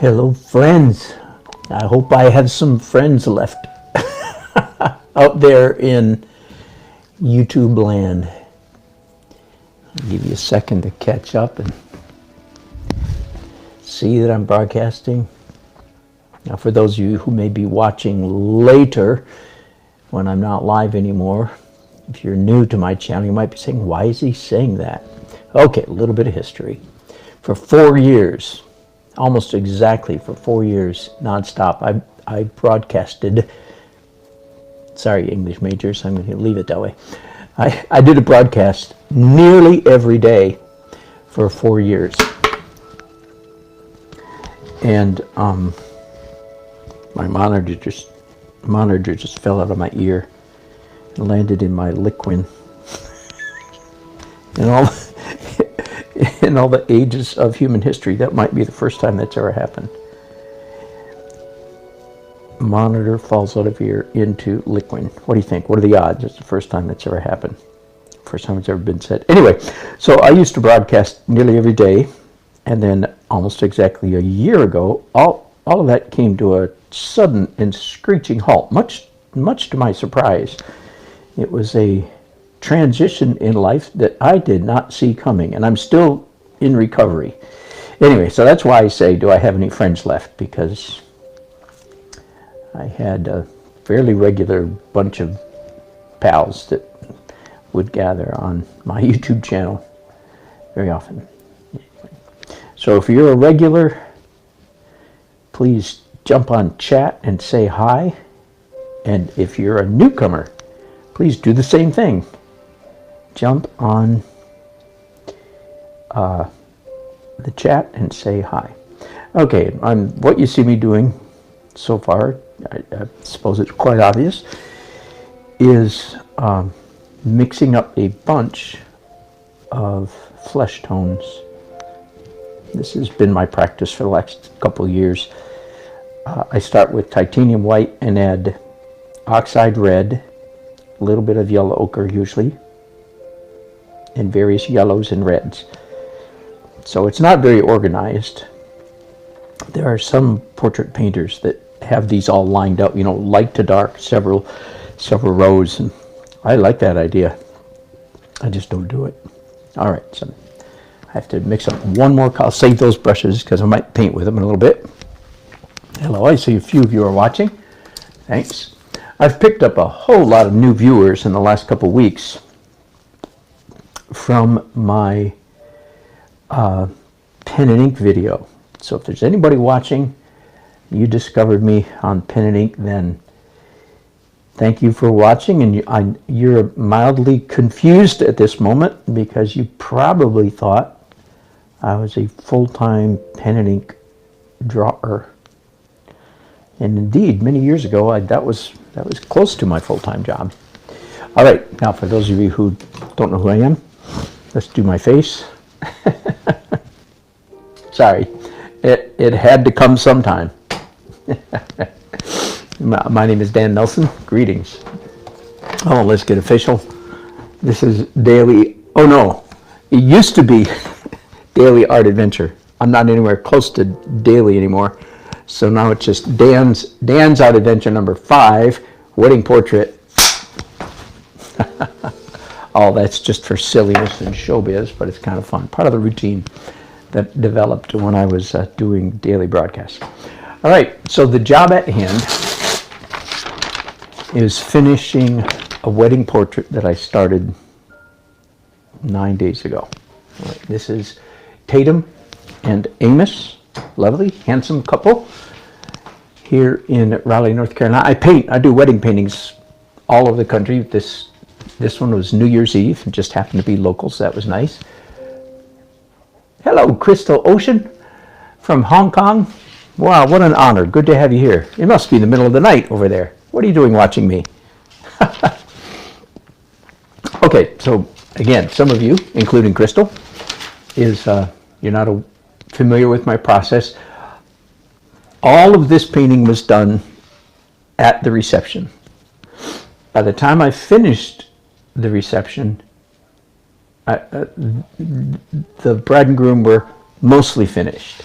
Hello, friends. I hope I have some friends left out there in YouTube land. I'll give you a second to catch up and see that I'm broadcasting. Now, for those of you who may be watching later when I'm not live anymore, if you're new to my channel, you might be saying, why is he saying that? Okay, a little bit of history. For 4 years, almost exactly for 4 years, nonstop, I broadcasted. Sorry, English majors, I'm going to leave it that way. I did a broadcast nearly every day for 4 years. And my monitor just fell out of my ear and landed in my liquid. In all the ages of human history, that might be the first time that's ever happened. Monitor falls out of ear into liquid. What do you think? What are the odds? It's the first time that's ever happened. First time it's ever been said. Anyway, so I used to broadcast nearly every day, and then almost exactly a year ago, all of that came to a sudden and screeching halt, much to my surprise. It was a transition in life that I did not see coming, and I'm still in recovery. Anyway, so that's why I say, do I have any friends left? Because I had a fairly regular bunch of pals that would gather on my YouTube channel very often. So if you're a regular, please jump on chat and say hi. And if you're a newcomer, please do the same thing. Jump on the chat and say hi. Okay, what you see me doing so far, I suppose it's quite obvious, is mixing up a bunch of flesh tones. This has been my practice for the last couple of years. I start with titanium white and add oxide red, a little bit of yellow ochre usually, and various yellows and reds. So it's not very organized. There are some portrait painters that have these all lined up, you know, light to dark, several rows, and I like that idea. I just don't do it. All right, so I have to mix up one more. I'll save those brushes because I might paint with them in a little bit. Hello, I see a few of you are watching. Thanks. I've picked up a whole lot of new viewers in the last couple of weeks from my pen and ink video. So if there's anybody watching, you discovered me on pen and ink, then thank you for watching. And you're mildly confused at this moment because you probably thought I was a full-time pen and ink drawer. And indeed, many years ago, that was close to my full-time job. All right, now for those of you who don't know who I am, let's do my face. Sorry, it had to come sometime. My name is Dan Nelson. Greetings. Oh, let's get official. This is daily. Oh no, it used to be Daily Art Adventure. I'm not anywhere close to daily anymore. So now it's just Dan's Art Adventure number 5, wedding portrait. All that's just for silliness and showbiz, but it's kind of fun. Part of the routine that developed when I was doing daily broadcasts. All right, so the job at hand is finishing a wedding portrait that I started 9 days ago. All right, this is Tatum and Amos, lovely, handsome couple here in Raleigh, North Carolina. I do wedding paintings all over the country. This one was New Year's Eve and just happened to be local, so that was nice. Hello, Crystal Ocean from Hong Kong. Wow, what an honor. Good to have you here. It must be the middle of the night over there. What are you doing watching me? Okay, so again, some of you, including Crystal, you're not familiar with my process. All of this painting was done at the reception. By the time I finished the reception, the bride and groom were mostly finished.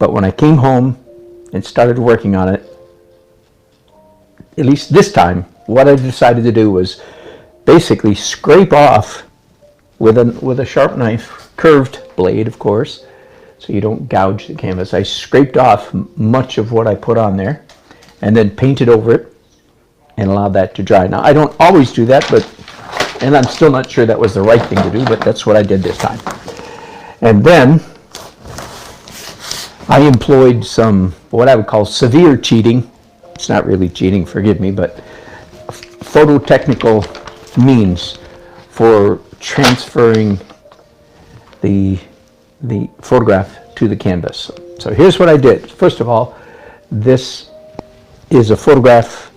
But when I came home and started working on it, at least this time, what I decided to do was basically scrape off with a sharp knife, curved blade, of course, so you don't gouge the canvas. I scraped off much of what I put on there and then painted over it and allowed that to dry. Now, I don't always do that, and I'm still not sure that was the right thing to do, but that's what I did this time. And then I employed some, what I would call severe cheating. It's not really cheating, forgive me, but phototechnical means for transferring the photograph to the canvas. So here's what I did. First of all, this is a photograph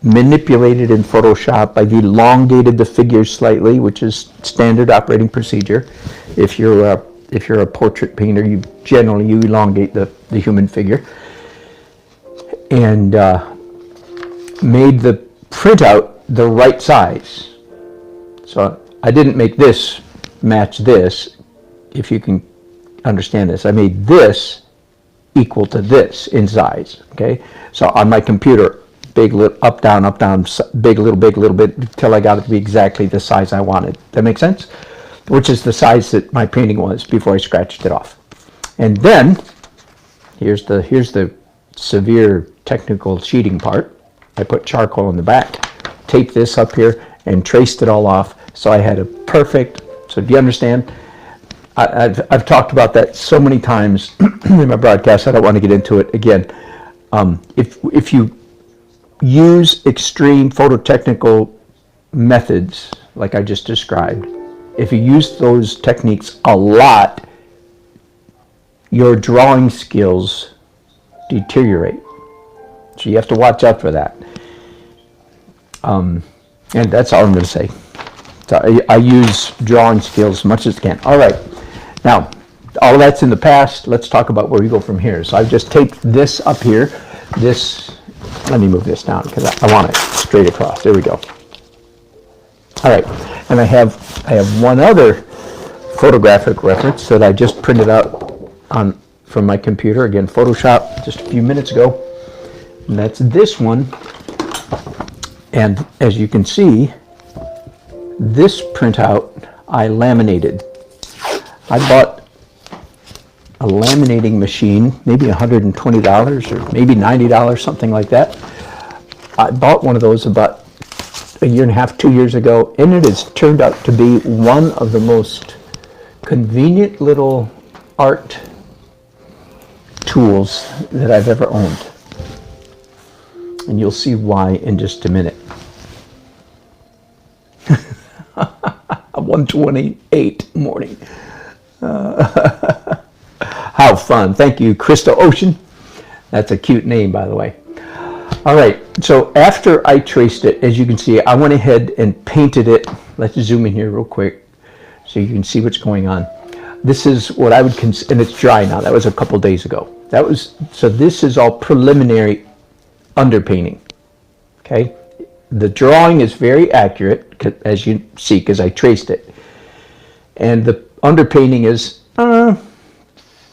manipulated in Photoshop. I've elongated the figures slightly, which is standard operating procedure. If you're a portrait painter, you generally elongate the human figure. And made the printout the right size. So I didn't make this match this, if you can understand this. I made this equal to this in size, okay? So on my computer, big, little, up, down, big, little bit, until I got it to be exactly the size I wanted. That make sense? Which is the size that my painting was before I scratched it off. And then, here's the severe technical cheating part. I put charcoal in the back, taped this up here, and traced it all off, so I had a perfect, so do you understand? I've talked about that so many times in my broadcast, I don't want to get into it again. If you use extreme phototechnical methods, like I just described, if you use those techniques a lot, your drawing skills deteriorate. So you have to watch out for that. And that's all I'm going to say. So I use drawing skills as much as I can. All right. Now, all of that's in the past. Let's talk about where we go from here. So I've just taped this up here. Let me move this down because I want it straight across. There we go. All right. And I have one other photographic reference that I just printed out from my computer. Again, Photoshop, just a few minutes ago. And that's this one. And as you can see, this printout I laminated. I bought a laminating machine, maybe $120 or maybe $90, something like that. I bought one of those about a year and a half, 2 years ago, and it has turned out to be one of the most convenient little art tools that I've ever owned. And you'll see why in just a minute. 1:28 morning. How fun. Thank you, Krista Ocean. That's a cute name, by the way. All right, so after I traced it, as you can see, I went ahead and painted it. Let's zoom in here real quick so you can see what's going on. This is what I would consider, and it's dry now. That was a couple days ago. So this is all preliminary underpainting, okay? The drawing is very accurate, as you see, because I traced it. And the underpainting is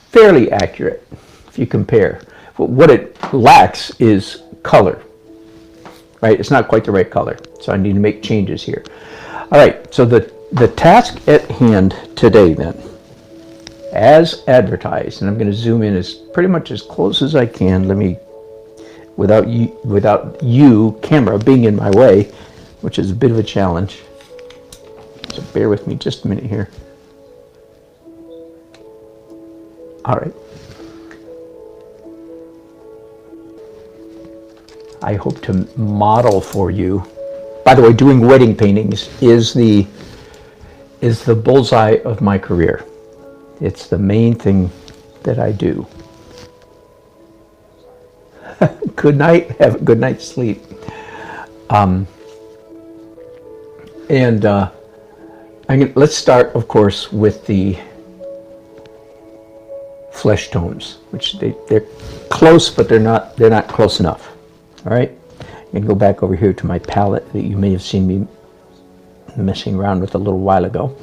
fairly accurate, if you compare. But what it lacks is color, right? It's not quite the right color, so I need to make changes here. All right, so the task at hand today, then, as advertised, and I'm going to zoom in as pretty much as close as I can. Let me, without you camera being in my way, which is a bit of a challenge. So bear with me just a minute here. All right. I hope to model for you. By the way, doing wedding paintings is the bullseye of my career. It's the main thing that I do. Good night. Have a good night's sleep. Let's start, of course, with the flesh tones, which they're close, but they're not close enough. All right. And go back over here to my palette that you may have seen me messing around with a little while ago.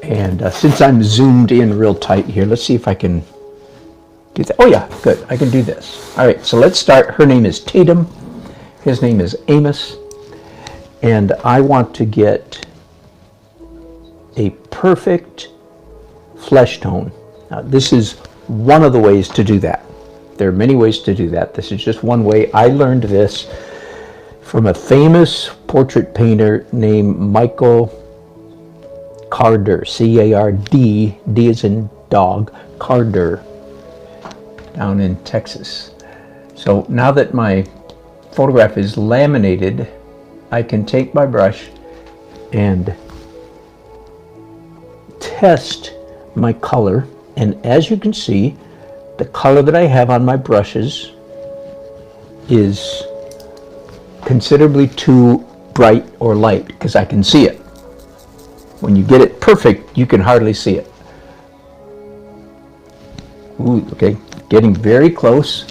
And since I'm zoomed in real tight here, let's see if I can do that. Oh yeah, good. I can do this. All right, so let's start. Her name is Tatum. His name is Amos. And I want to get a perfect flesh tone. Now, this is one of the ways to do that. There are many ways to do that. This is just one way. I learned this from a famous portrait painter named Michael Carder, C-A-R-D, D as in dog, Carder, down in Texas. So now that my photograph is laminated, I can take my brush and test my color. And as you can see, the color that I have on my brushes is considerably too bright or light because I can see it. When you get it perfect, you can hardly see it. Ooh, okay, getting very close.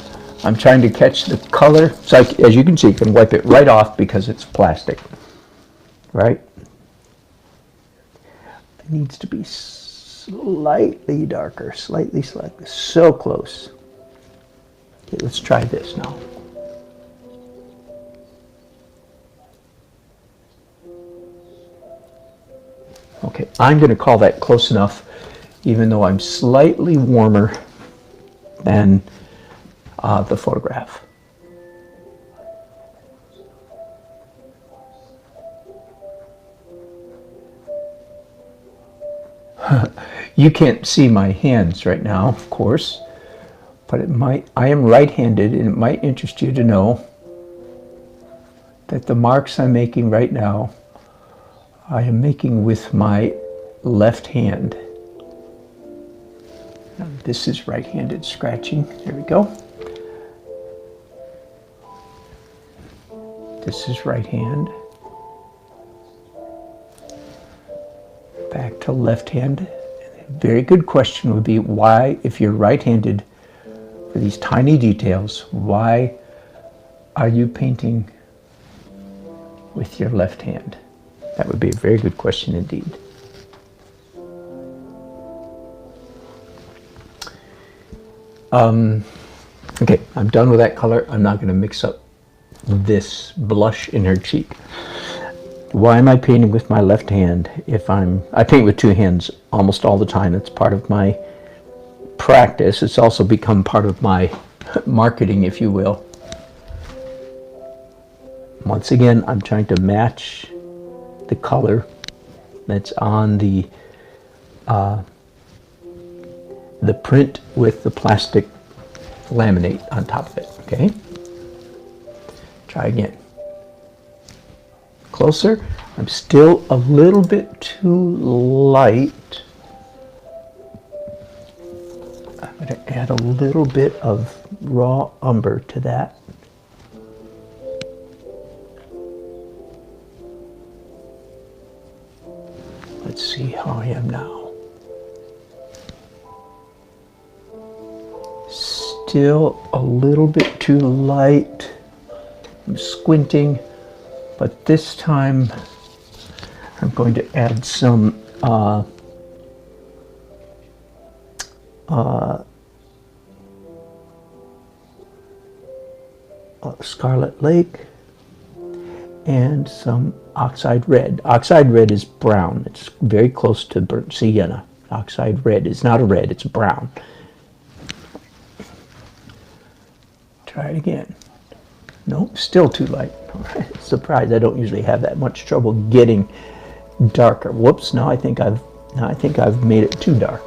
I'm trying to catch the color. So as you can see, you can wipe it right off because it's plastic, right? It needs to be slightly darker, slightly, so close. Okay, let's try this now. Okay, I'm going to call that close enough, even though I'm slightly warmer than the photograph. You can't see my hands right now, of course, but I am right-handed, and it might interest you to know that the marks I'm making right now, I am making with my left hand. Now, this is right-handed scratching. There we go. This is right hand. Back to left hand. A very good question would be why, if you're right-handed, for these tiny details, why are you painting with your left hand? That would be a very good question indeed. Okay, I'm done with that color. I'm not going to mix up this blush in her cheek. Why am I painting with my left hand? I paint with two hands almost all the time. It's part of my practice. It's also become part of my marketing, if you will. Once again, I'm trying to match the color that's on the print with the plastic laminate on top of it. Okay, try again. Closer. I'm still a little bit too light. I'm going to add a little bit of raw umber to that. Let's see how I am now. Still a little bit too light. I'm squinting, but this time I'm going to add some Scarlet Lake and some oxide red. Oxide red is brown. It's very close to burnt sienna. Oxide red is not a red, it's brown. Try it again. Nope, still too light. Surprised I don't usually have that much trouble getting darker. Whoops, now I think I've made it too dark.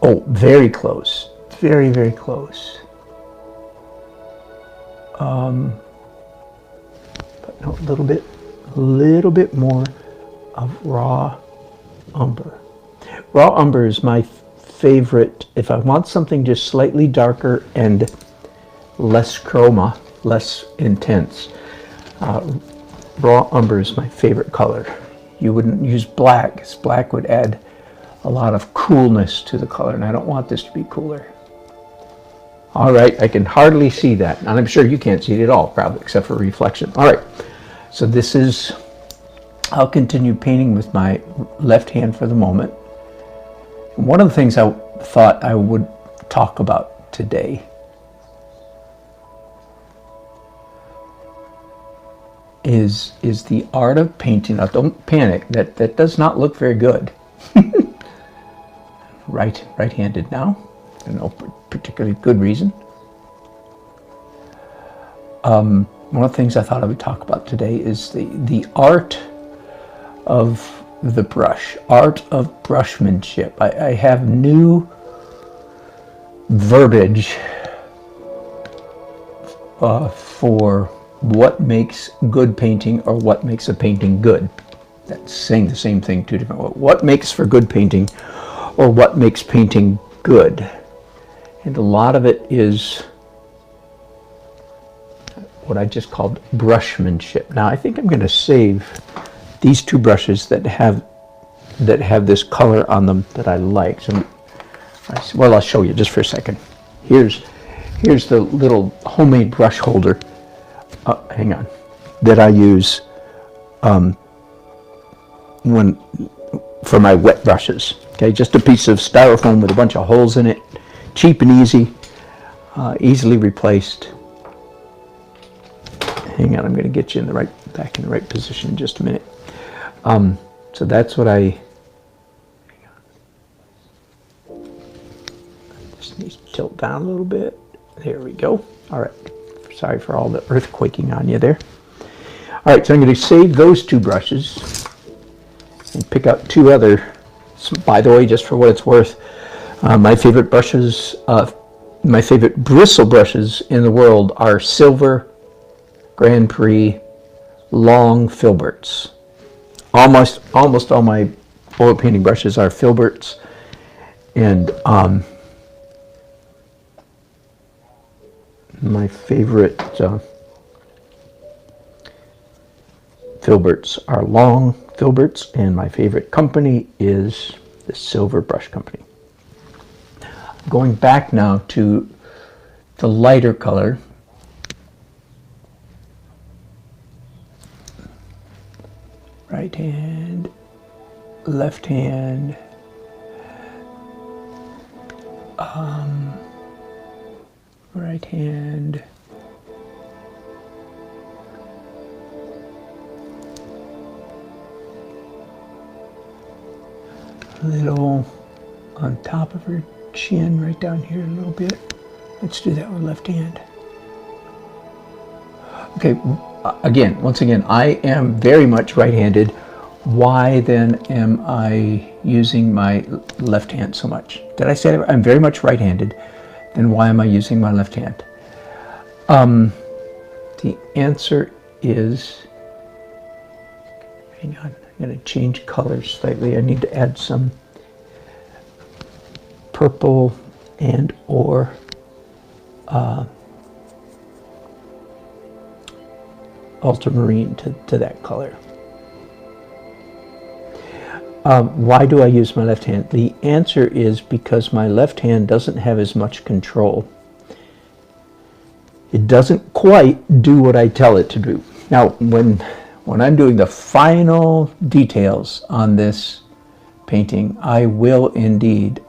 Oh, very close. Very, very close. But no, a little bit more of raw umber. Raw umber is my favorite. If I want something just slightly darker and less chroma, less intense, raw umber is my favorite color. You wouldn't use black, because black would add a lot of coolness to the color, and I don't want this to be cooler. All right, I can hardly see that, and I'm sure you can't see it at all, probably, except for reflection. All right, so this is, I'll continue painting with my left hand for the moment. one of the things I thought I would talk about today is the art of painting. Now, don't panic. That does not look very good. Right-handed now, for no particularly good reason. One of the things I thought I would talk about today is the art of the brush, art of brushmanship. I have new verbiage for what makes good painting or what makes a painting good. That's saying the same thing two different ways. What makes for good painting or what makes painting good? And a lot of it is what I just called brushmanship. Now I think I'm going to save these two brushes that have this color on them that I like. So, well, I'll show you just for a second. Here's the little homemade brush holder. Hang on, that I use for my wet brushes. Okay, just a piece of styrofoam with a bunch of holes in it, cheap and easy, easily replaced. Hang on, I'm going to get you back in the right position in just a minute. So that's what I just need to tilt down a little bit. There we go. All right. Sorry for all the earthquaking on you there. All right, so I'm going to save those two brushes and pick out two other. So, by the way, just for what it's worth, my favorite brushes, my favorite bristle brushes in the world are silver Grand Prix long filberts. Almost all my oil painting brushes are filberts, and my favorite filberts are long filberts, and my favorite company is the Silver Brush Company. Going back now to the lighter color, right hand, left hand, right hand, a little on top of her chin, right down here a little bit. Let's do that with left hand. Okay, once again, I am very much right-handed. Why then am I using my left hand so much? Did I say I'm very much right-handed? Then why am I using my left hand? The answer is, hang on, I'm going to change colors slightly. I need to add some purple and or ultramarine to that color. Why do I use my left hand? The answer is because my left hand doesn't have as much control. It doesn't quite do what I tell it to do. Now, when I'm doing the final details on this painting, I will indeed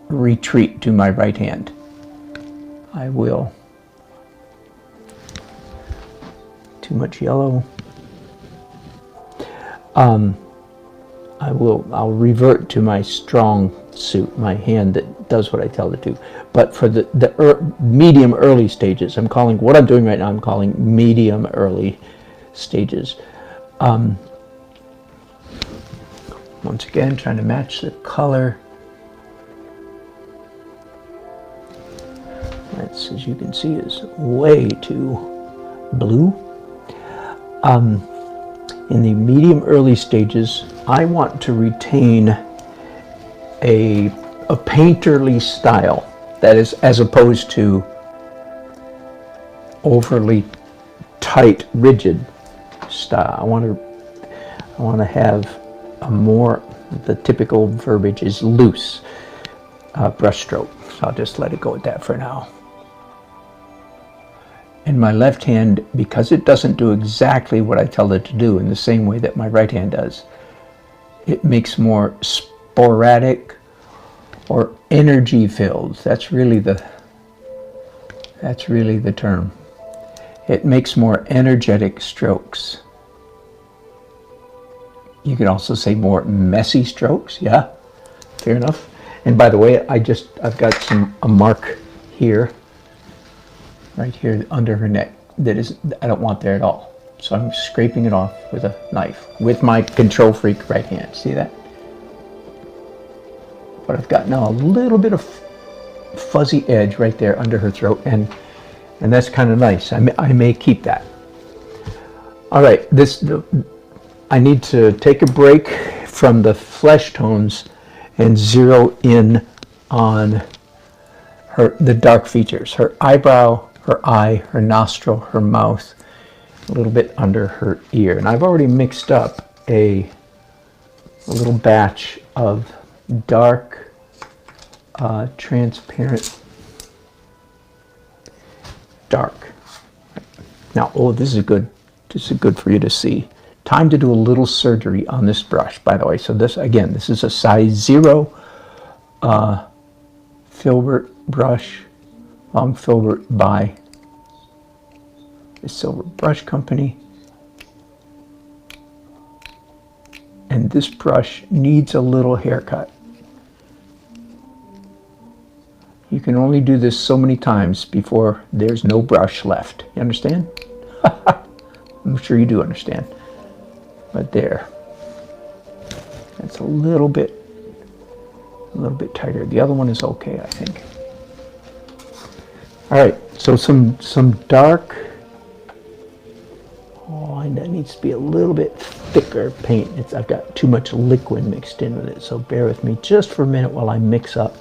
retreat to my right hand. I will. Too much yellow. I'll revert to my strong suit, my hand that does what I tell it to. But for the medium early stages, I'm calling what I'm doing right now, I'm calling medium early stages. Once again, trying to match the color. That's, as you can see, is way too blue. In the medium early stages, I want to retain a painterly style, that is, as opposed to overly tight, rigid style. I want to have a more, the typical verbiage is loose brushstroke. So I'll just let it go at that for now. And my left hand, because it doesn't do exactly what I tell it to do in the same way that my right hand does, it makes more sporadic or energy filled. That's really the term. It makes more energetic strokes. You could also say more messy strokes. Yeah, fair enough. And by the way, I've got a mark here, right here under her neck, I don't want there at all. So I'm scraping it off with a knife with my control freak right hand. See that? But I've got now a little bit of fuzzy edge right there under her throat, and that's kind of nice. I may keep that. All right, I need to take a break from the flesh tones and zero in on the dark features, her eyebrow, her eye, her nostril, her mouth, a little bit under her ear. And I've already mixed up a little batch of dark, transparent, dark. Now, this is good. This is good for you to see. Time to do a little surgery on this brush, by the way. So this is a size 0 filbert brush, long filbert by the Silver Brush Company. And this brush needs a little haircut. You can only do this so many times before there's no brush left. You understand? I'm sure you do understand. But there. That's a little bit tighter. The other one is okay, I think. All right, so some dark. Oh, and that needs to be a little bit thicker paint. I've got too much liquid mixed in with it, so bear with me just for a minute while I mix up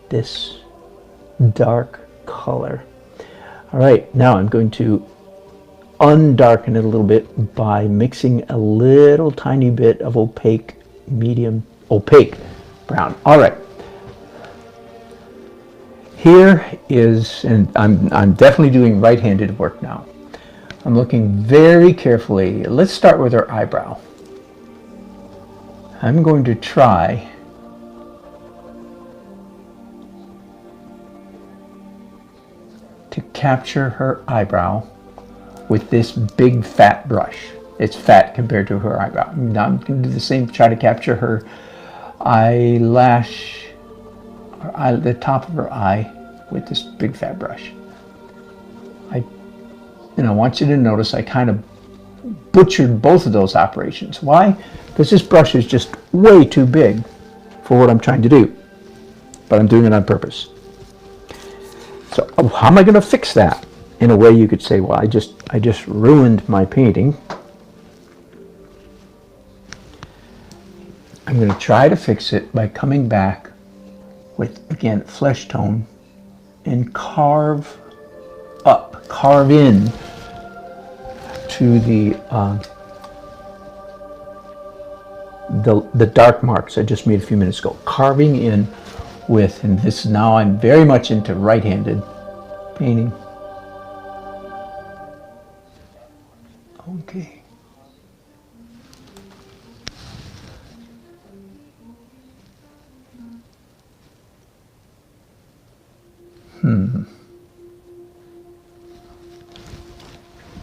this dark color. All right, now I'm going to undarken it a little bit by mixing a little tiny bit of opaque brown. All right. Here is, and I'm definitely doing right-handed work now. I'm looking very carefully. Let's start with her eyebrow. I'm going to try to capture her eyebrow with this big fat brush. It's fat compared to her eyebrow. Now I'm going to do the same, try to capture her eyelash, the top of her eye with this big fat brush. I want you to notice I kind of butchered both of those operations. Why? Because this brush is just way too big for what I'm trying to do. But I'm doing it on purpose. So how am I going to fix that? In a way you could say, well, I just ruined my painting. I'm going to try to fix it by coming back with, again, flesh tone and carve in to the dark marks I just made a few minutes ago. Carving in with, and this now I'm very much into right-handed painting. Okay.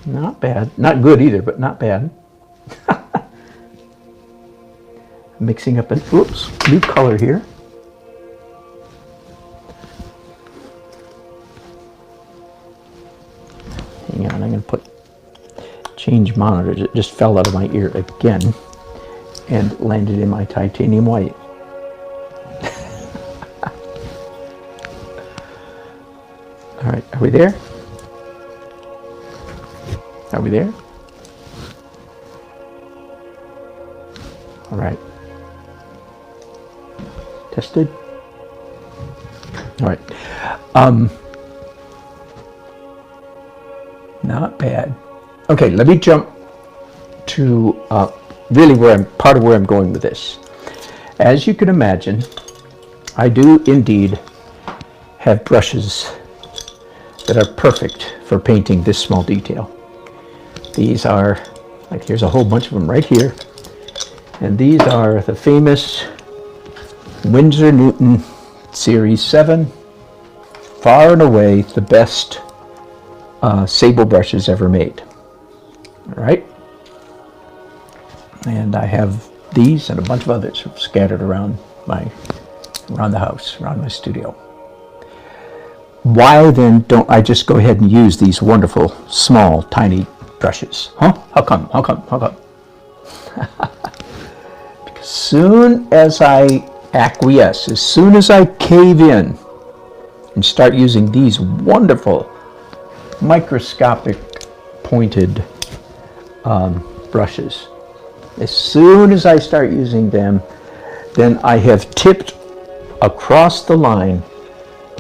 Not bad. Not good either, but not bad. Mixing up an new color here. Hang on, I'm going to change monitors. It just fell out of my ear again and landed in my titanium white. All right, are we there? Are we there? All right. Tested. All right. Not bad. Okay, let me jump to really part of where I'm going with this. As you can imagine, I do indeed have brushes that are perfect for painting this small detail. These are, here's a whole bunch of them right here. And these are the famous Winsor Newton Series 7, far and away the best sable brushes ever made. All right, and I have these and a bunch of others scattered around the house, around my studio. Why then don't I just go ahead and use these wonderful, small, tiny brushes? Huh? How come? Because soon as I acquiesce, as soon as I cave in and start using these wonderful, microscopic, pointed brushes, as soon as I start using them, then I have tipped across the line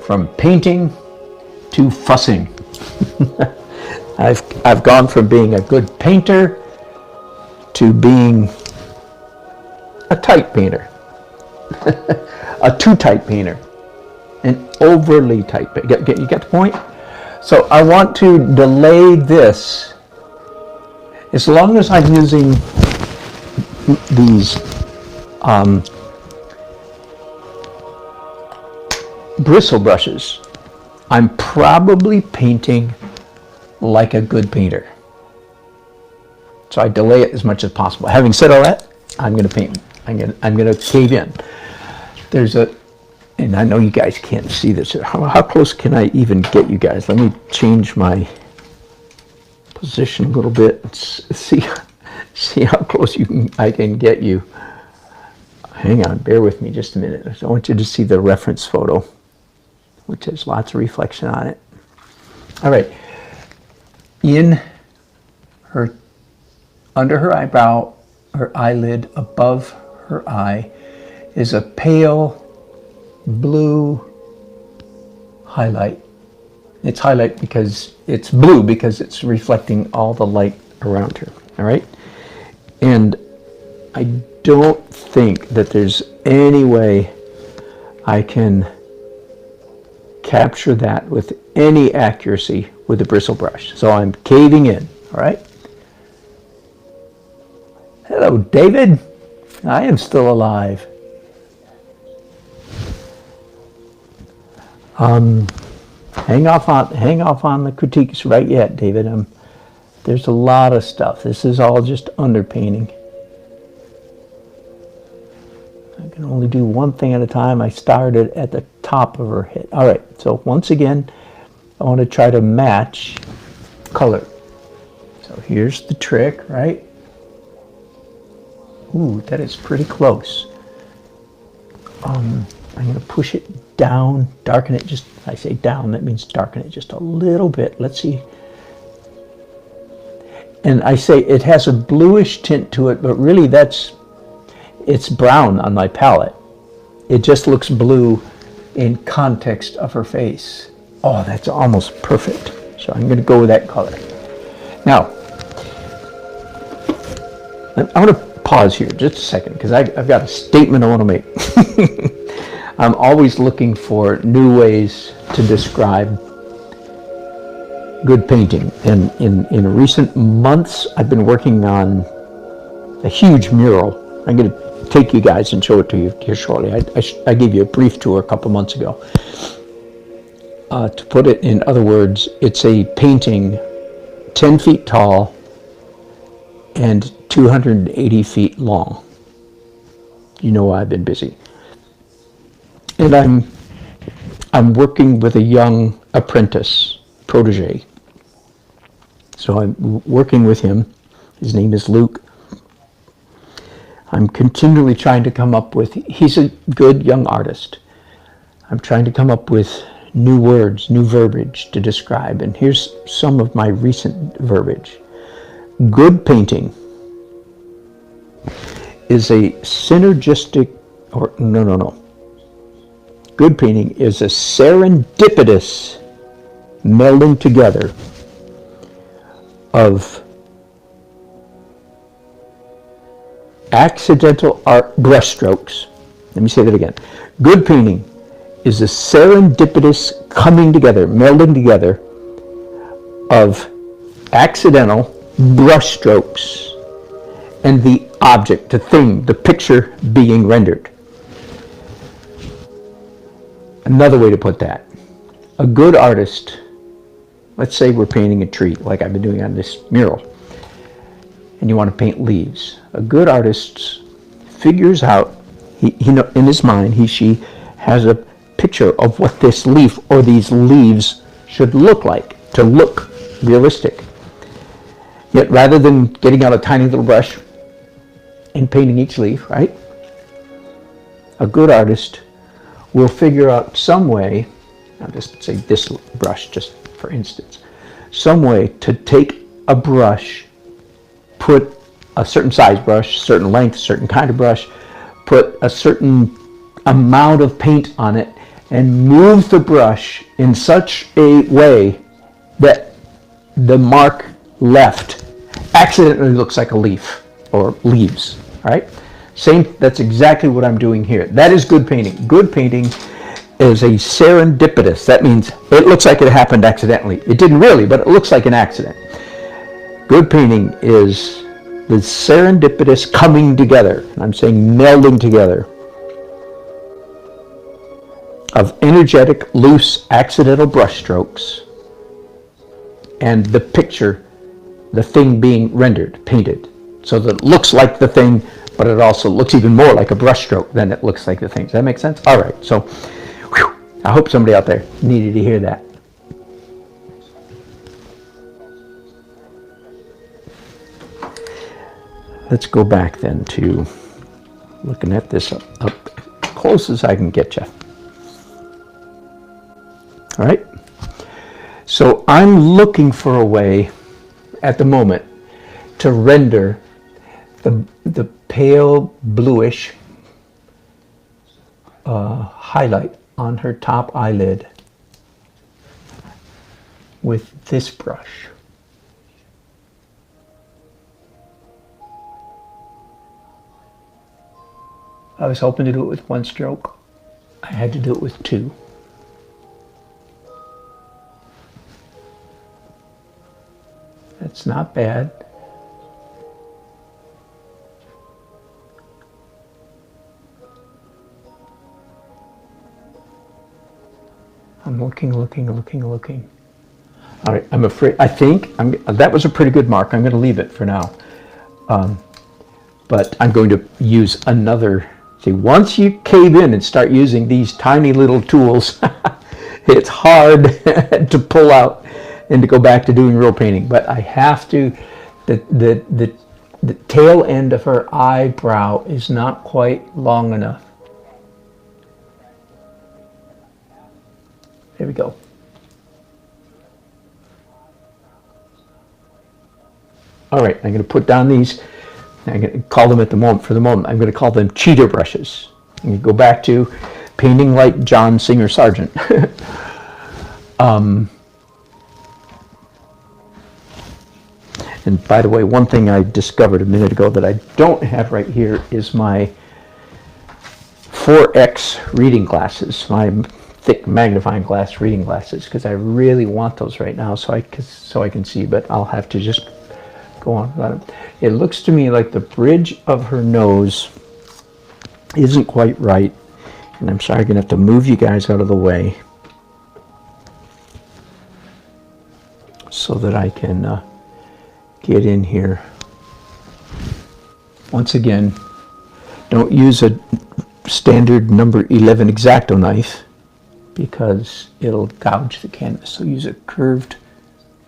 from painting to fussing. I've gone from being a good painter to being a tight painter, a too tight painter, an overly tight painter. You get the point? So I want to delay this as long as I'm using these bristle brushes. I'm probably painting like a good painter. So I delay it as much as possible. Having said all that, I'm going to paint. I'm going to cave in. And I know you guys can't see this. How close can I even get you guys? Let me change my position a little bit. See how close I can get you. Hang on, bear with me just a minute. I want you to see the reference photo, which has lots of reflection on it. All right. Under her eyebrow, her eyelid above her eye, is a pale blue highlight. It's highlight because it's blue, because it's reflecting all the light around her. All right? And I don't think that there's any way I can capture that with any accuracy with a bristle brush. So I'm caving in, all right? Hello, David. I am still alive. Hang off on the critiques right yet, David. There's a lot of stuff. This is all just underpainting. I can only do one thing at a time. I started at the top of her head. All right, so once again, I want to try to match color. So here's the trick, right? Ooh, that is pretty close. I'm going to push it down, darken it just, I say down, that means darken it just a little bit. Let's see. And I say it has a bluish tint to it, but really it's brown on my palette. It just looks blue in context of her face. Oh, that's almost perfect. So I'm going to go with that color. Now, I want to pause here just a second because I've got a statement I want to make. I'm always looking for new ways to describe good painting. And in recent months, I've been working on a huge mural. I'm going to take you guys and show it to you here shortly. I gave you a brief tour a couple months ago. To put it in other words, it's a painting 10 feet tall and 280 feet long. You know I've been busy. And I'm working with a young apprentice, protege. So I'm working with him. His name is Luke. I'm continually trying to come up with, he's a good young artist. I'm trying to come up with new words, new verbiage to describe. And here's some of my recent verbiage. Good painting is a synergistic, or no. Good painting is a serendipitous melding together of accidental art brushstrokes. Let me say that again. Good painting is a serendipitous coming together, melding together of accidental brushstrokes and the object, the thing, the picture being rendered. Another way to put that, a good artist, let's say we're painting a tree like I've been doing on this mural, and you want to paint leaves. A good artist figures out, in his mind, she has a picture of what this leaf or these leaves should look like to look realistic. Yet rather than getting out a tiny little brush and painting each leaf, right? A good artist will figure out some way, I'll just say this brush just for instance, some way to take a brush, put a certain size brush, certain length, certain kind of brush, put a certain amount of paint on it, and move the brush in such a way that the mark left accidentally looks like a leaf or leaves, right? That's exactly what I'm doing here. That is good painting. Good painting is a serendipitous. That means it looks like it happened accidentally. It didn't really, but it looks like an accident. Good painting is the serendipitous coming together. I'm saying melding together of energetic, loose, accidental brush strokes and the picture, the thing being rendered, painted, so that it looks like the thing, but it also looks even more like a brush stroke than it looks like the thing. Does that make sense? All right, so whew, I hope somebody out there needed to hear that. Let's go back then to looking at this up close as I can get you. All right, so I'm looking for a way at the moment to render the pale bluish highlight on her top eyelid with this brush. I was hoping to do it with one stroke. I had to do it with two. That's not bad. I'm looking. All right, I'm afraid, that was a pretty good mark. I'm going to leave it for now. But I'm going to use another. See, once you cave in and start using these tiny little tools, it's hard to pull out and to go back to doing real painting. But I have to, the tail end of her eyebrow is not quite long enough. There we go. All right, I'm going to put down these. I'm going to call them for the moment, I'm going to call them cheater brushes. I'm going to go back to painting like John Singer Sargent. And by the way, one thing I discovered a minute ago that I don't have right here is my 4X reading glasses, my thick magnifying glass reading glasses, because I really want those right now so I can see, but I'll have to just go on without it. It looks to me like the bridge of her nose isn't quite right, and I'm sorry, I'm going to have to move you guys out of the way so that I can get in here. Once again, don't use a standard number 11 X-Acto knife because it'll gouge the canvas, so use a curved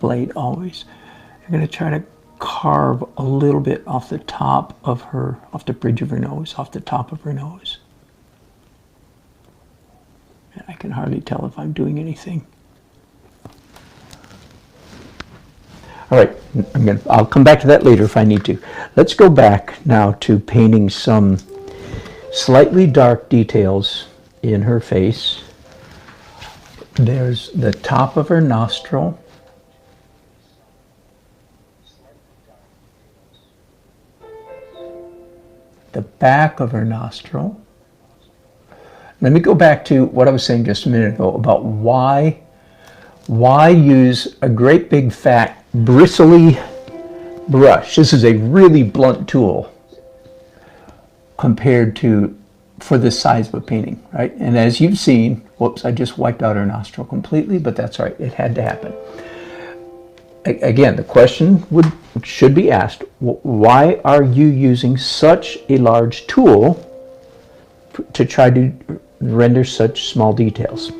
blade always. I'm going to try to carve a little bit off the top of her, off the bridge of her nose, off the top of her nose. And I can hardly tell if I'm doing anything. All right, I'll come back to that later if I need to. Let's go back now to painting some slightly dark details in her face. There's the top of her nostril. The back of her nostril. Let me go back to what I was saying just a minute ago about why use a great big fat bristly brush. This is a really blunt tool compared to for this size of a painting, right? And as you've seen, whoops, I just wiped out her nostril completely, but that's all right. It had to happen. Again, the question should be asked, why are you using such a large tool to try to render such small details?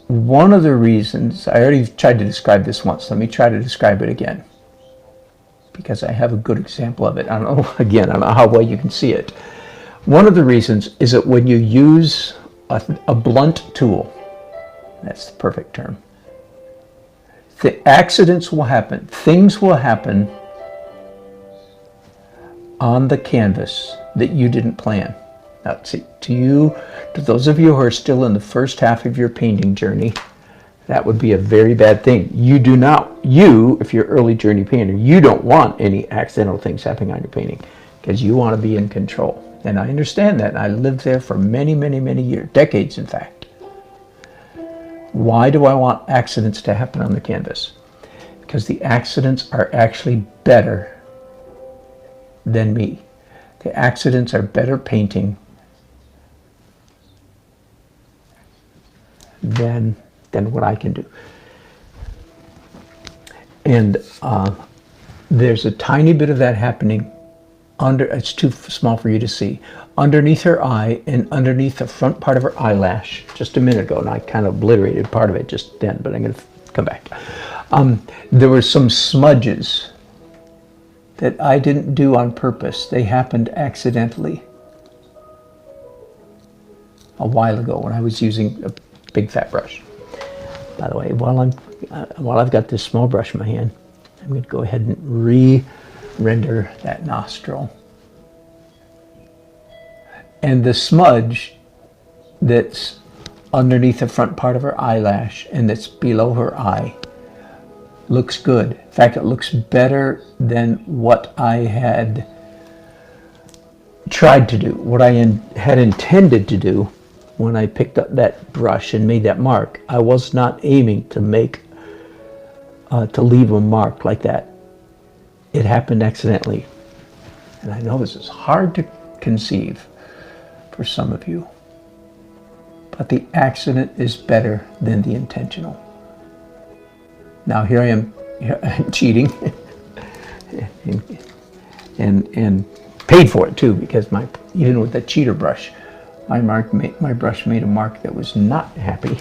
One of the reasons, I already tried to describe this once, let me try to describe it again, because I have a good example of it. I don't know, again, I don't know how well you can see it. One of the reasons is that when you use a blunt tool, that's the perfect term, the accidents will happen, things will happen on the canvas that you didn't plan. Now, see, to those of you who are still in the first half of your painting journey, that would be a very bad thing. You do not, if you're early journey painter, you don't want any accidental things happening on your painting, because you want to be in control. And I understand that. I lived there for many, many, many years, decades in fact. Why do I want accidents to happen on the canvas? Because the accidents are actually better than me. The accidents are better painting than what I can do. And there's a tiny bit of that happening it's too small for you to see, underneath her eye and underneath the front part of her eyelash just a minute ago. And I kind of obliterated part of it just then, but I'm going to come back. There were some smudges that I didn't do on purpose. They happened accidentally a while ago when I was using a big fat brush. By the way, while I've got this small brush in my hand, I'm going to go ahead and re-render that nostril. And the smudge that's underneath the front part of her eyelash and that's below her eye looks good. In fact, it looks better than what I had tried to do, what I had intended to do when I picked up that brush and made that mark. I was not aiming to leave a mark like that. It happened accidentally. And I know this is hard to conceive for some of you, but the accident is better than the intentional. Now here I am cheating and paid for it too, because even with the cheater brush, my brush made a mark that was not happy.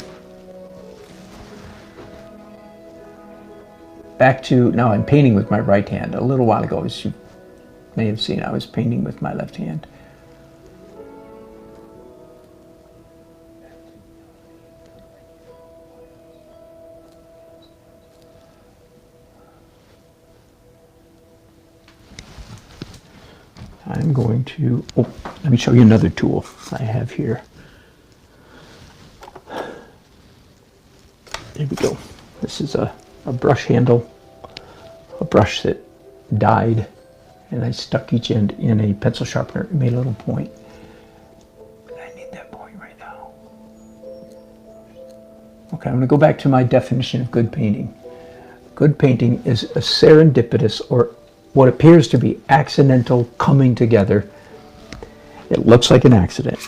Back to, now I'm painting with my right hand. A little while ago, as you may have seen, I was painting with my left hand. I'm going to, let me show you another tool I have here. There we go. This is a brush handle, a brush that died, and I stuck each end in a pencil sharpener and made a little point. But I need that point right now. Okay, I'm going to go back to my definition of good painting. Good painting is a serendipitous, or what appears to be accidental coming together. It looks like an accident.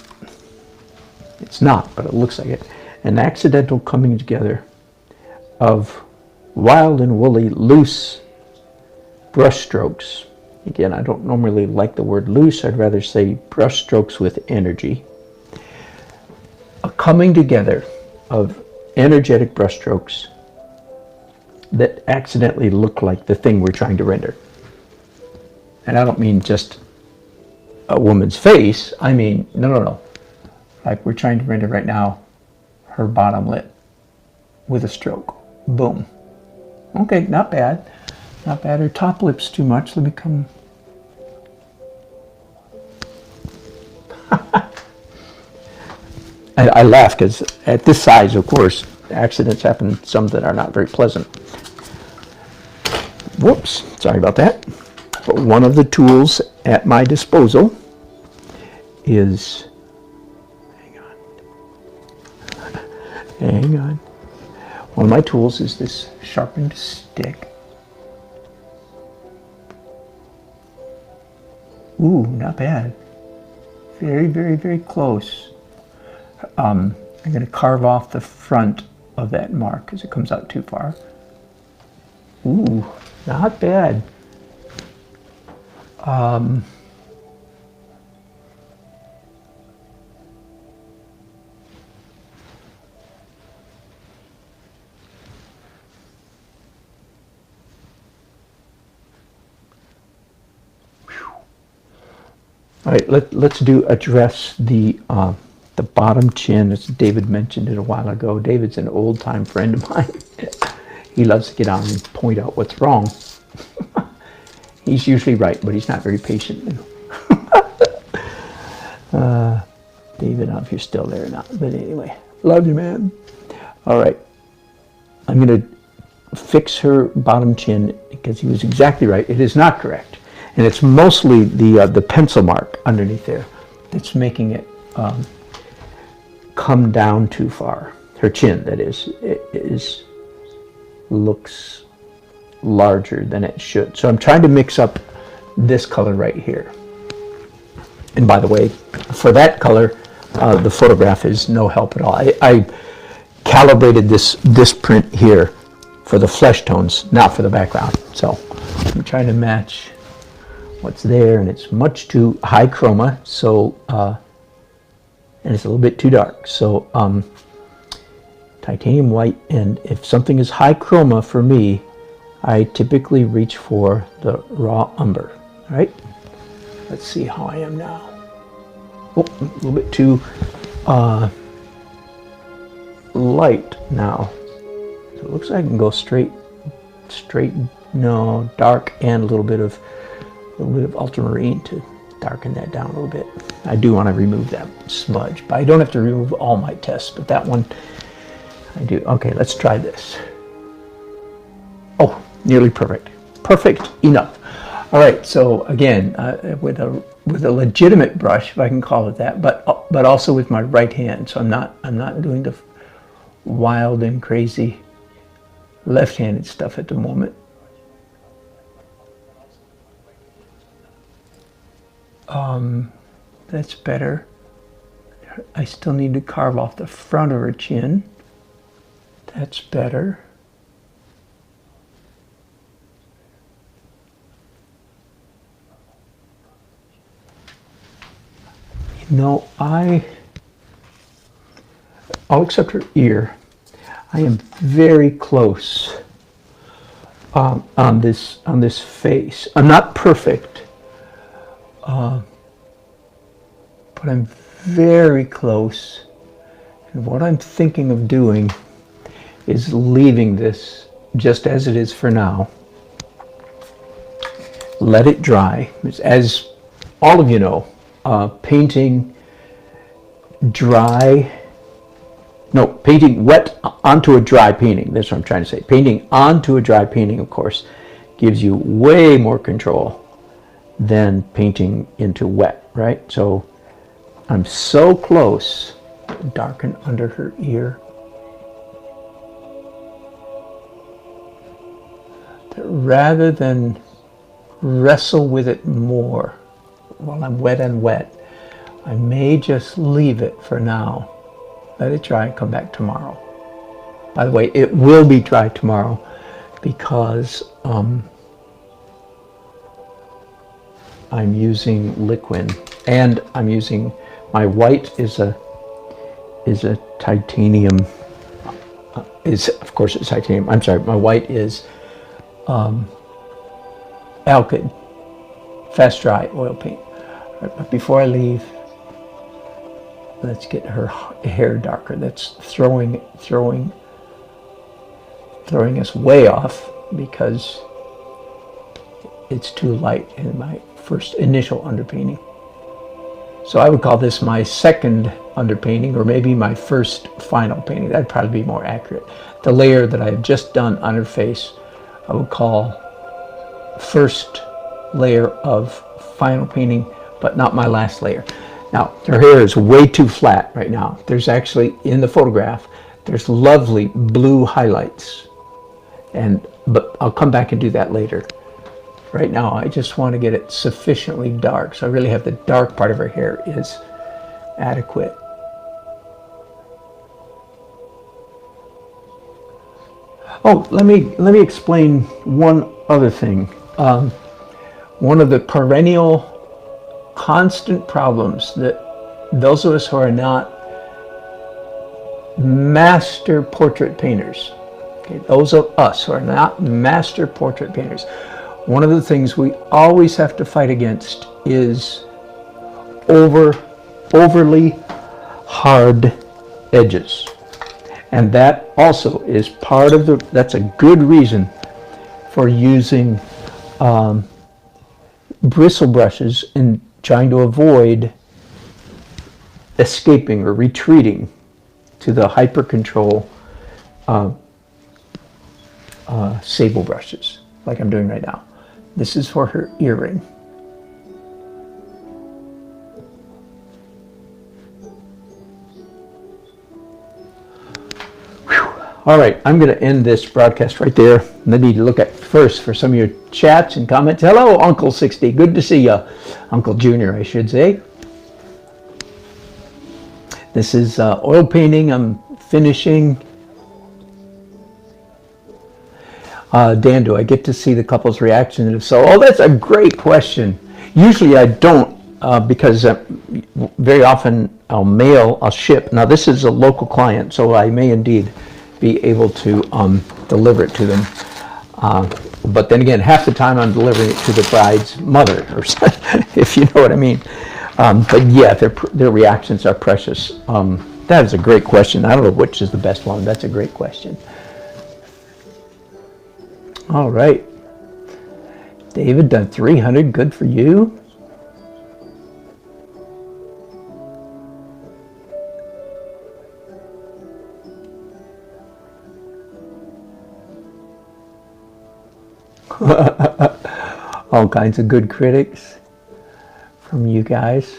It's not, but it looks like it. An accidental coming together of wild and woolly, loose brush strokes. Again, I don't normally like the word loose. I'd rather say brush strokes with energy. A coming together of energetic brush strokes that accidentally look like the thing we're trying to render. And I don't mean just a woman's face. I mean, no. Like we're trying to render right now, her bottom lip with a stroke. Boom. Okay, not bad. Not bad. Her top lip's too much. Let me come. I laugh because at this size, of course, accidents happen, some that are not very pleasant. Whoops, sorry about that. But one of the tools at my disposal is, hang on. One of my tools is this sharpened stick. Ooh, not bad. Very, very, very close. I'm going to carve off the front of that mark because it comes out too far. Ooh, not bad. All right, let's address the bottom chin, as David mentioned it a while ago. David's an old-time friend of mine. He loves to get on and point out what's wrong. He's usually right, but he's not very patient. David, I don't know if you're still there or not, but anyway, love you, man. All right, I'm going to fix her bottom chin because he was exactly right. It is not correct. And it's mostly the pencil mark underneath there that's making it come down too far. Her chin, that is, looks larger than it should. So I'm trying to mix up this color right here. And by the way, for that color, the photograph is no help at all. I calibrated this print here for the flesh tones, not for the background. So I'm trying to match what's there, and it's much too high chroma, so and it's a little bit too dark. So titanium white, and if something is high chroma for me, I typically reach for the raw umber. All right, let's see how I am now. Oh, a little bit too light now. So it looks like I can go straight, no, dark, and a little bit of ultramarine to darken that down a little bit. I do want to remove that smudge, but I don't have to remove all my tests, but that one I do. Okay, let's try this. Oh, nearly perfect. Perfect enough. All right, so again, with a legitimate brush, if I can call it that, but also with my right hand. So I'm not doing the wild and crazy left-handed stuff at the moment. That's better. I still need to carve off the front of her chin. That's better. You know, I'll accept her ear. I am very close on this face. I'm not perfect. But I'm very close, and what I'm thinking of doing is leaving this just as it is for now. Let it dry. As all of you know, painting wet onto a dry painting, that's what I'm trying to say. Painting onto a dry painting, of course, gives you way more control than painting into wet, right? So I'm so close. Darken under her ear. That rather than wrestle with it more while I'm wet and wet, I may just leave it for now. Let it dry and come back tomorrow. By the way, it will be dry tomorrow because I'm using liquid, and I'm using, my white is a titanium, of course it's titanium, I'm sorry, my white is alkyd, fast dry oil paint. Right, but before I leave, let's get her hair darker. That's throwing us way off because it's too light in my first initial underpainting. So I would call this my second underpainting, or maybe my first final painting. That'd probably be more accurate. The layer that I've just done on her face, I would call first layer of final painting, but not my last layer. Now, her hair is way too flat right now. There's actually, in the photograph, there's lovely blue highlights. But I'll come back and do that later. Right now, I just want to get it sufficiently dark, so I really have the dark part of her hair is adequate. Oh, let me explain one other thing. One of the perennial, constant problems that those of us who are not master portrait painters, okay, those of us who are not master portrait painters, one of the things we always have to fight against is overly hard edges. And that also is part of that's a good reason for using bristle brushes and trying to avoid escaping or retreating to the hyper control sable brushes, like I'm doing right now. This is for her earring. All right, I'm going to end this broadcast right there. I need to look at first for some of your chats and comments. Hello, Uncle 60. Good to see you. Uncle Junior, I should say. This is oil painting. I'm finishing. Dan, do I get to see the couple's reaction? And if so, oh, that's a great question. Usually I don't because very often I'll ship. Now, this is a local client, so I may indeed be able to deliver it to them. But then again, half the time I'm delivering it to the bride's mother, or if you know what I mean. But yeah, their reactions are precious. That is a great question. I don't know which is the best one. That's a great question. All right. David, done 300. Good for you. All kinds of good critics from you guys.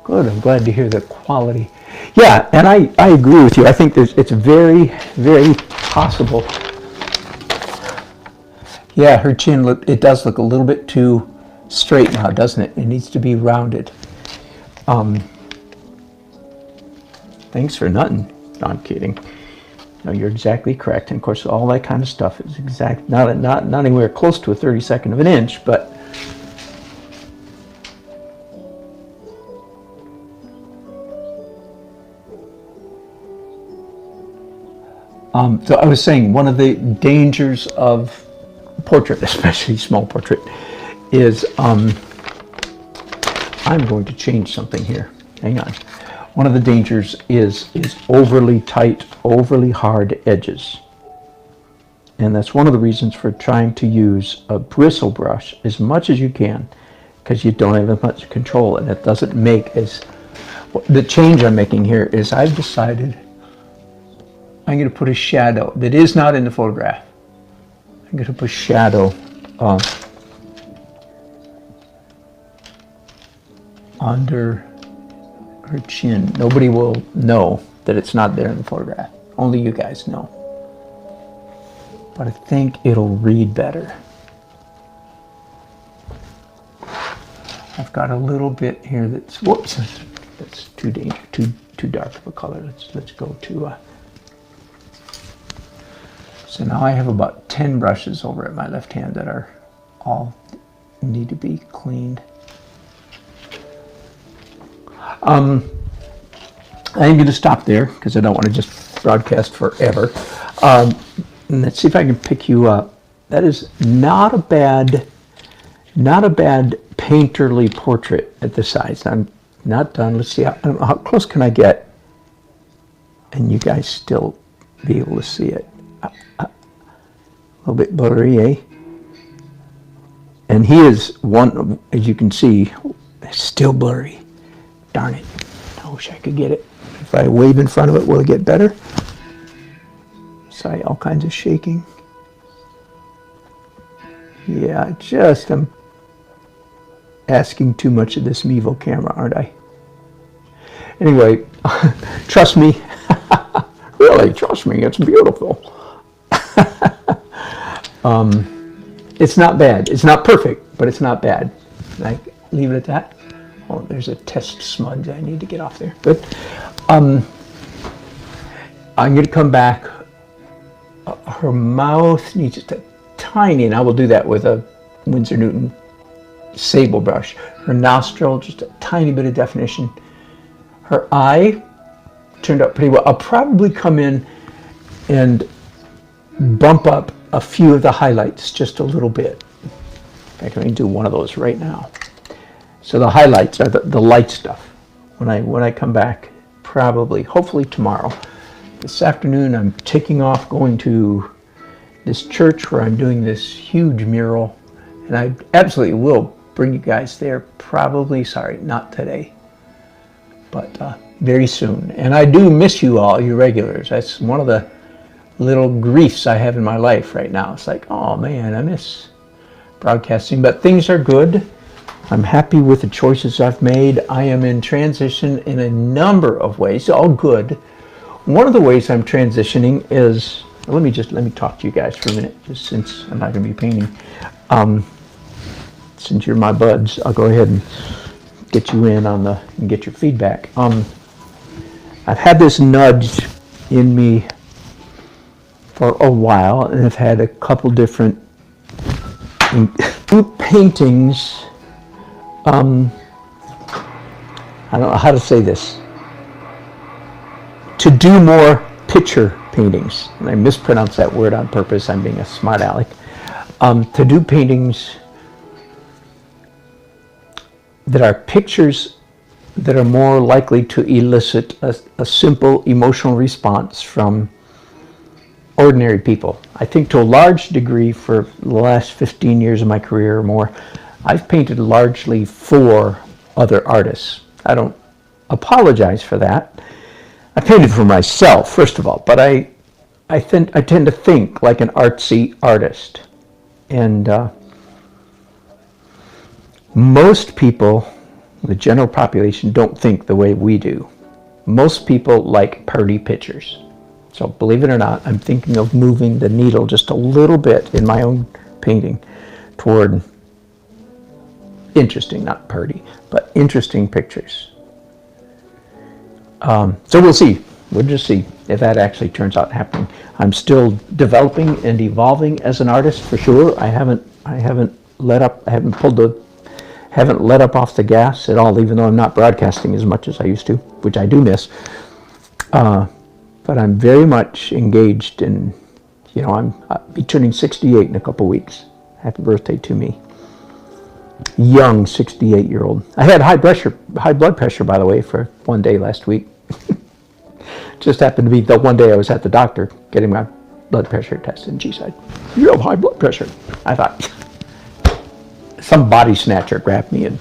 Good, I'm glad to hear the quality. Yeah, and I agree with you. I think it's very, very possible. Yeah, her chin, it does look a little bit too straight now, doesn't it? It needs to be rounded. Thanks for nothing. No, I'm kidding. No, you're exactly correct. And of course, all that kind of stuff is not anywhere close to a 32nd of an inch, but so I was saying one of the dangers of portrait, especially small portrait, is I'm going to change something here. Hang on. One of the dangers is overly tight, overly hard edges. And that's one of the reasons for trying to use a bristle brush as much as you can, because you don't have as much control, and it doesn't make as... The change I'm making here is I've decided I'm going to put a shadow that is not in the photograph. I'm going to put shadow under her chin. Nobody will know that it's not there in the photograph. Only you guys know. But I think it'll read better. I've got a little bit here that's, whoops, that's too dark of a color. Let's go to so now I have about 10 brushes over at my left hand that are all need to be cleaned. I'm going to stop there because I don't want to just broadcast forever. Let's see if I can pick you up. That is not a bad painterly portrait at this size. I'm not done. Let's see how close can I get, and you guys still be able to see it. A little bit blurry, eh? And he is one, as you can see, still blurry. Darn it. I wish I could get it. If I wave in front of it, will it get better? Sorry, all kinds of shaking. Yeah, I'm asking too much of this Mevo camera, aren't I? Anyway, trust me. Really, trust me, it's beautiful. It's not bad. It's not perfect, but it's not bad. I leave it at that. Oh, there's a test smudge I need to get off there. Good. I'm going to come back. Her mouth needs just a tiny, and I will do that with a Winsor Newton sable brush. Her nostril, just a tiny bit of definition. Her eye turned out pretty well. I'll probably come in and bump up a few of the highlights just a little bit. In fact, I can do one of those right now. So the highlights are the light stuff. When I come back, probably, hopefully tomorrow. This afternoon, I'm taking off, going to this church where I'm doing this huge mural, and I absolutely will bring you guys there. Probably, sorry, not today, but very soon. And I do miss you all, you regulars. That's one of the little griefs I have in my life right now. It's like, oh man, I miss broadcasting, but things are good. I'm happy with the choices I've made. I am in transition in a number of ways, all good. One of the ways I'm transitioning is, let me talk to you guys for a minute, just since I'm not going to be painting. Since you're my buds, I'll go ahead and get you in on and get your feedback. I've had this nudge in me for a while, and I've had a couple different paintings. I don't know how to say this. To do more picture paintings, and I mispronounced that word on purpose, I'm being a smart aleck. To do paintings that are pictures that are more likely to elicit a simple emotional response from ordinary people. I think to a large degree for the last 15 years of my career or more, I've painted largely for other artists. I don't apologize for that. I painted for myself, first of all, but I tend to think like an artsy artist. And most people, the general population, don't think the way we do. Most people like pretty pictures. So believe it or not, I'm thinking of moving the needle just a little bit in my own painting toward interesting, not pretty, but interesting pictures. So we'll see. We'll just see if that actually turns out happening. I'm still developing and evolving as an artist for sure. I haven't let up. I haven't let up off the gas at all, even though I'm not broadcasting as much as I used to, which I do miss. But I'm very much engaged in, I'll be turning 68 in a couple weeks. Happy birthday to me. Young 68-year-old. I had high blood pressure, by the way, for one day last week. Just happened to be the one day I was at the doctor getting my blood pressure tested, and she said, "You have high blood pressure." I thought, some body snatcher grabbed me, and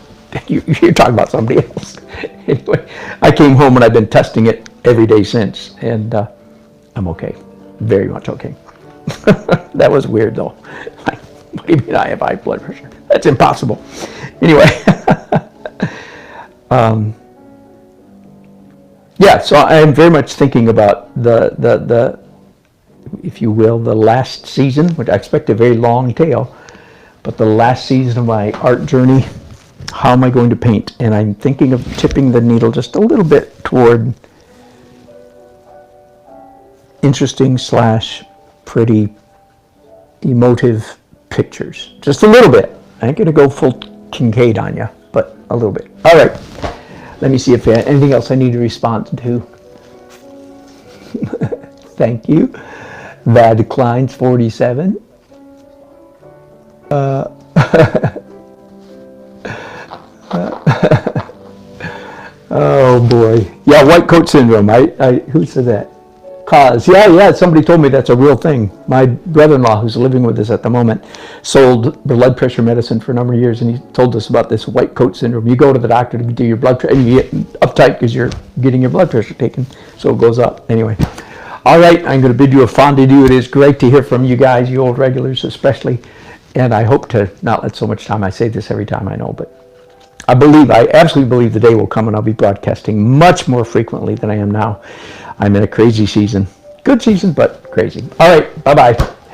you're talking about somebody else. Anyway, I came home and I've been testing it every day since, and I'm okay, very much okay. That was weird though. Like, what do you mean I have high blood pressure? That's impossible. Anyway, yeah. So I am very much thinking about the, if you will, the last season, which I expect a very long tail, but the last season of my art journey. How am I going to paint? And I'm thinking of tipping the needle just a little bit toward interesting / pretty emotive pictures. Just a little bit. I ain't gonna go full Kincaid on you, but a little bit. All right. Let me see if anything else I need to respond to. Thank you. Vad Klein's 47. Oh boy. Yeah, white coat syndrome. Who said that? Cause. Yeah, somebody told me that's a real thing. My brother-in-law, who's living with us at the moment, sold blood pressure medicine for a number of years, and he told us about this white coat syndrome. You go to the doctor to do your blood pressure, and you get uptight because you're getting your blood pressure taken, so it goes up. Anyway. All right, I'm going to bid you a fond adieu. It is great to hear from you guys, you old regulars especially, and I hope to not let so much time. I say this every time, I know, but I absolutely believe the day will come and I'll be broadcasting much more frequently than I am now. I'm in a crazy season. Good season, but crazy. All right, bye-bye.